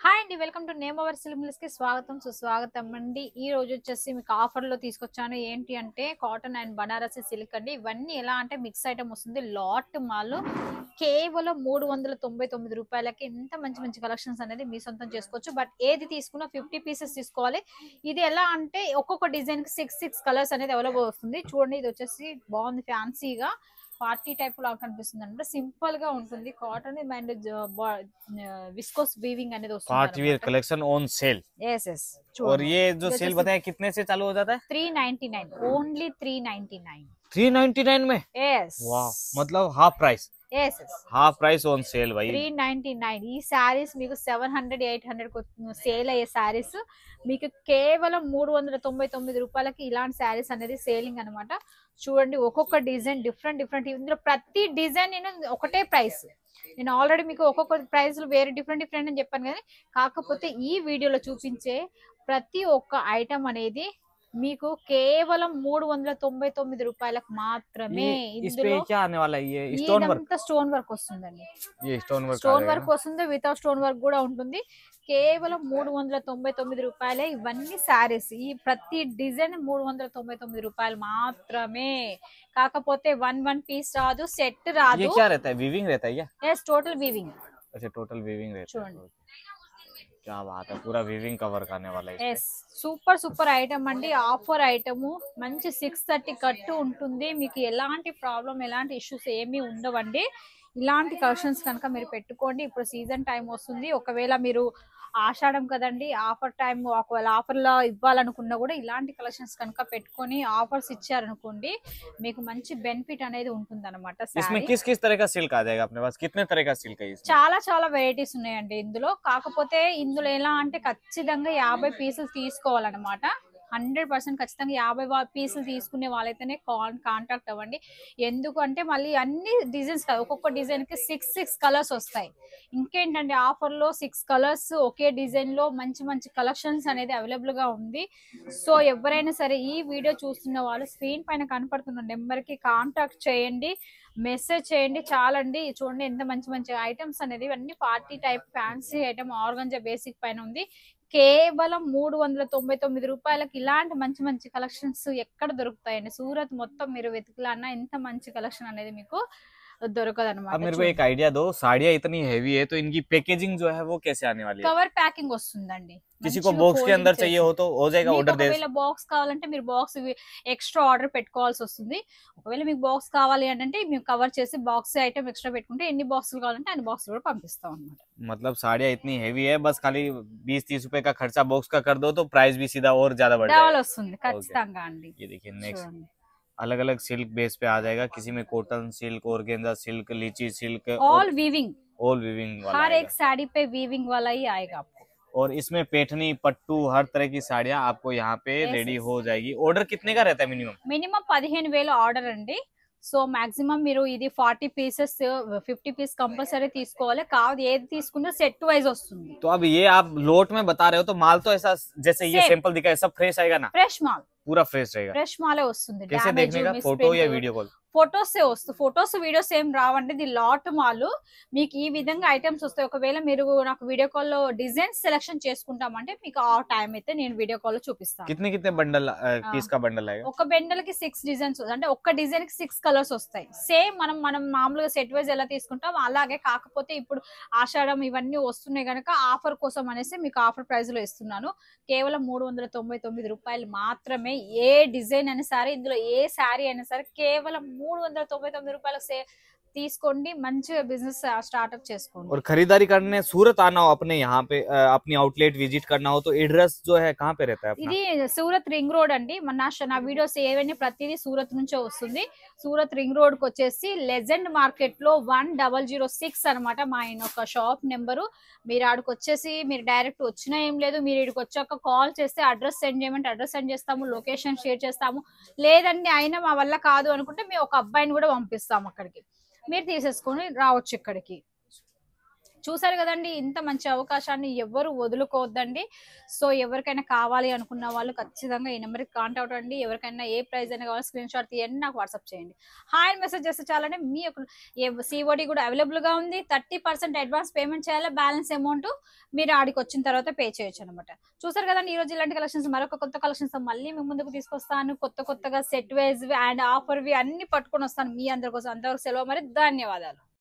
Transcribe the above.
Hi అండి, welcome to name our silk కి స్వాగతం సుస్వాగతం అండి. ఈ రోజు వచ్చేసి మీకు ఆఫర్ లో తీసుకొచ్చాను. ఏంటి అంటే కాటన్ అండ్ బనారసి సిల్క్ అండి. ఇవన్నీ ఎలా అంటే మిక్స్ ఐటమ్ వస్తుంది. లాట్ మాల్ కేవలం 399 రూపాయలకి ఎంత మంచి మంచి కలెక్షన్స్ అనేది మీ సొంతం చేసుకోవచ్చు. బట్ ఏది తీసుకున్నా 50 పీసెస్ తీసుకోవాలి. ఇది ఎలా అంటే ఒక్కొక్క డిజైన్ కి 6 కలర్స్ అనేది అవైలబుల్ వస్తుంది. చూడండి, ఇది వచ్చేసి బాగుంది, ఫ్యాన్సీగా పార్టీ టైప్ లా కనిపిస్తుంది అనమాట. సింపుల్ గా ఉంటుంది. కాటన్ అండ్ విస్కోస్ వీవింగ్ అనేది వస్తుంది पार्टी वियर అనమాట. Collection on sale. Yes yes और చూడండి, ये जो ఇది सेल వచ్చేసి बताया कितने से चालू हो जाता है? 399, ఓన్లీ 399. 399 में। ఎస్ वाह, मतलब half price. Yes yes half price on sale भाई। 399. ఈ శారీస్ మీకు 700 800 సేల్ అయ్యే శారీస్ మీకు కేవలం 399 రూపాయలకి ఇలాంటి శారీస్ అనేది సేలింగ్ అనమాట. చూడండి, ఒక్కొక్క డిజైన్ డిఫరెంట్ డిఫరెంట్. ఇందులో ప్రతి డిజైన్ నేను ఒకటే ప్రైస్. నేను ఆల్రెడీ మీకు ఒక్కొక్క ప్రైస్ వేరే డిఫరెంట్ డిఫరెంట్ అని చెప్పాను కదా. కాకపోతే ఈ వీడియోలో చూపించే ప్రతి ఒక్క ఐటమ్ అనేది మీకు కేవలం 399 రూపాయలకు మాత్రమే. इस पे ఇందులో क्या आने वाला है? ये स्टोन वर्क। ఇదంతా స్టోన్ వర్క్ వస్తుందండి. ये स्टोन वर्क స్టోన్ వర్క్ వస్తుంది, వితౌట్ స్టోన్ వర్క్ కూడా ఉంటుంది. కేవలం 399 రూపాయలే ఇవన్నీ శారీస్. ఈ ప్రతి డిజైన్ 399 రూపాయలు మాత్రమే. కాకపోతే వన్ పీస్ రాదు, సెట్ ये రాదు. क्या रहता है? वीविंग रहता है क्या? Yes, total weaving. अच्छा, टोटल वीविंग रहता है। చూడండి, क्या बात है, पूरा वीविंग का वर्क आने वाला है इसमें। ఎస్ సూపర్ సూపర్ ఐటమ్ అండి. ఆఫర్ ఐటమ్, మంచి 630 కట్టు ఉంటుంది. మీకు ఎలాంటి ప్రాబ్లం, ఎలాంటి ఇష్యూస్ ఏమీ ఉండవండి. ఇలాంటి కలెక్షన్స్ కనుక మీరు పెట్టుకోండి. ఇప్పుడు సీజన్ టైం వస్తుంది. ఒకవేళ మీరు ఆషాఢం కదండి, ఆఫర్ టైం, ఒకవేళ ఆఫర్ లో ఇవ్వాలనుకున్నా కూడా ఇలాంటి కలెక్షన్స్ కనుక పెట్టుకొని ఆఫర్స్ ఇచ్చారనుకోండి, మీకు మంచి బెనిఫిట్ అనేది ఉంటుంది అనమాట. इसमें किस किस तरह का सिल्क आ जाएगा अपने पास? कितने तरह का सिल्क है इसमें? చాలా చాలా వెరైటీస్ ఉన్నాయండి ఇందులో. కాకపోతే ఇందులో ఎలా అంటే ఖచ్చితంగా 50 పీసులు తీసుకోవాలన్నమాట. 100% ఖచ్చితంగా 50 పీసులు తీసుకునే వాళ్ళైతేనే కాంటాక్ట్ అవ్వండి. ఎందుకంటే మళ్ళీ అన్ని డిజైన్స్ కాదు, ఒక్కొక్క డిజైన్ కి 6 కలర్స్ వస్తాయి. ఇంకేంటంటే ఆఫర్ లో 6 కలర్స్ ఒకే డిజైన్ లో మంచి మంచి కలెక్షన్స్ అనేది అవైలబుల్ గా ఉంది. సో ఎవరైనా సరే ఈ వీడియో చూస్తున్న వాళ్ళు స్క్రీన్ పైన కనపడుతున్న నెంబర్ కి కాంటాక్ట్ చేయండి, మెసేజ్ చేయండి చాలండి. చూడండి ఎంత మంచి మంచి ఐటమ్స్ అనేది, అన్ని party type fancy item organza basic పైన ఉంది. కేవలం 399 రూపాయలకి ఇలాంటి మంచి మంచి కలెక్షన్స్ ఎక్కడ దొరుకుతాయండి? సూరత్ మొత్తం మీరు వెతికిలాన్నా ఇంత మంచి కలెక్షన్ అనేది మీకు దొరకదు अब అనమాట. मेरे को एक आइडिया दो, साड़ियाँ इतनी हैवी है तो इनकी पैकेजिंग जो है वो कैसे आने वाली है? కవర్ ప్యాకింగ్ వస్తుందండి. किसी को बॉक्स के अंदर चाहिए हो तो हो जाएगा, ऑर्डर दे। ఒకవేళ బాక్స్ కావాలంటే మీరు బాక్స్ ఎక్స్ట్రా ఆర్డర్ పెట్టుకోవాల్సి వస్తుంది. ఒకవేళ మీకు బాక్స్ కావాలి అంటే మేము కవర్ చేసి బాక్స్ ఐటమ్ ఎక్స్ట్రా పెట్టుకుంటే ఎన్ని బాక్సులు కావాలంటే అన్ని బాక్సులు కూడా పంపిస్తాం అనమాట. मतलब साड़ियाँ इतनी हैवी है, बस खाली 20-30 रुपए का खर्चा बॉक्स का कर दो तो प्राइस भी सीधा और ज्यादा बढ़ డబల్ जाएगा। వస్తుంది ఖచ్చితంగా అండి. ये देखिए नेक्स्ट చూడండి, अलग अलग सिल्क बेस पे आ जाएगा। किसी में कॉटन सिल्क, ऑर्गेन्जा सिल्क, लीची silk, all weaving, all viewing वाला हर एक आएगा। साड़ी पे वीविंग वाला ही आएगा आपको. और इसमें पेठनी, पट्टू, हर तरह की साड़ियाँ आपको यहाँ पे Yes, रेडी yes. हो जाएगी। ऑर्डर कितने का रहता है मिनिमम? మినిమం 15,000 ఆర్డర్ అండి. సో మాక్సిమం మీరు ఇది 40 పీసెస్ 50 పీస్ కంపల్సరీ తీసుకోవాలి. కాదు ఏది తీసుకున్నా సెట్ వైజ్ వస్తుంది. तो अब ये आप लोट में बता रहे हो तो माल तो ऐसा जैसे ये Same. सैंपल दिखा है सब फ्रेश आएगा ना? ఫ్రెష్ మాల్, पूरा फ्रेश रहेगा। ఫ్రెష్ మాలే వస్తుంది. कैसे देखने का? फोटो या वीडियो कॉल? ఫొటోస్ వస్తుంది. ఫొటోస్ వీడియోస్ ఏం రావండి. ఇది లాట్ మాల్. మీకు ఈ విధంగా ఐటమ్స్ వస్తాయి. ఒకవేళ మీరు నాకు వీడియో కాల్ లో డిజైన్ సెలెక్షన్ చేసుకుంటామంటే మీకు ఆ టైం అయితే నేను వీడియో కాల్ లో చూపిస్తాను. कितने कितने बंडल पीस का बंडल आएगा? ఒక బెండల్ కి 6 డిజైన్స్, అంటే ఒక్క డిజైన్ కి 6 కలర్స్ వస్తాయి. సేమ్ మనం మామూలుగా సెట్ వైజ్ ఎలా తీసుకుంటాం అలాగే. కాకపోతే ఇప్పుడు ఆషాఢం ఇవన్నీ వస్తున్నాయి కనుక ఆఫర్ కోసం అనేసి మీకు ఆఫర్ ప్రైస్ లో ఇస్తున్నాను. కేవలం 399 రూపాయలు మాత్రమే. ఏ డిజైన్ అయినా సరే, ఇందులో ఏ శారీ అయినా సరే కేవలం 399 రూపాయలకు తీసుకోండి. మంచిగా బిజినెస్ స్టార్ట్అప్ చేసుకోండి. और खरीदारी करने सूरत आना हो अपने यहाँ पे अपनी आउटलेट विजिट करना हो तो एड्रेस जो है कहाँ पे रहता है अपना? ఇది సూరత్ రింగ్ రోడ్ అండి. నా వీడియోస్ ఏవైనా ప్రతిదీ సూరత్ నుంచే వస్తుంది. సూరత్ రింగ్ రోడ్ కి వచ్చేసి లెజెండ్ మార్కెట్ లో 1006 అనమాట మా ఒక షాప్ నెంబరు. మీరు ఆడికి వచ్చేసి మీరు డైరెక్ట్ వచ్చినా ఏం లేదు, మీరు ఇక్కడికి వచ్చాక కాల్ చేస్తే అడ్రస్ సెండ్ చేయమంటే అడ్రస్ సెండ్ చేస్తాము, లొకేషన్ షేర్ చేస్తాము. లేదండి అయినా మా వల్ల కాదు అనుకుంటే మేము ఒక అబ్బాయిని కూడా పంపిస్తాము అక్కడికి, మీరు తీసేసుకొని రావచ్చు ఇక్కడికి. చూసారు కదండి, ఇంత మంచి అవకాశాన్ని ఎవరు వదులుకోవద్దండి. సో ఎవరికైనా కావాలి అనుకున్న వాళ్ళు ఖచ్చితంగా ఈ నెంబర్కి కాంటాక్ట్ అవ్వండి. ఎవరికైనా ఏ ప్రైస్ అయినా కావాలి స్క్రీన్ షాట్ తీయండి, నాకు వాట్సాప్ చేయండి. హాయ్ అని మెసేజ్ చేస్తే చాలండి. మీ యొక్క సిఓడి కూడా అవైలబుల్ గా ఉంది. 30% అడ్వాన్స్ పేమెంట్ చేయాలి, బ్యాలెన్స్ అమౌంట్ మీరు ఆడికి వచ్చిన తర్వాత పే చేయొచ్చు అనమాట. చూసారు కదండి, ఈ రోజు ఇలాంటి కలెక్షన్స్ మరొక కొత్త కలెక్షన్స్ మళ్ళీ మీ ముందుకు తీసుకొస్తాను. కొత్తగా సెట్ వైజ్ అండ్ ఆఫర్ వి అన్ని పట్టుకొని వస్తాను మీ అందరి కోసం. అంతవరకు సెలవు, మరి ధన్యవాదాలు.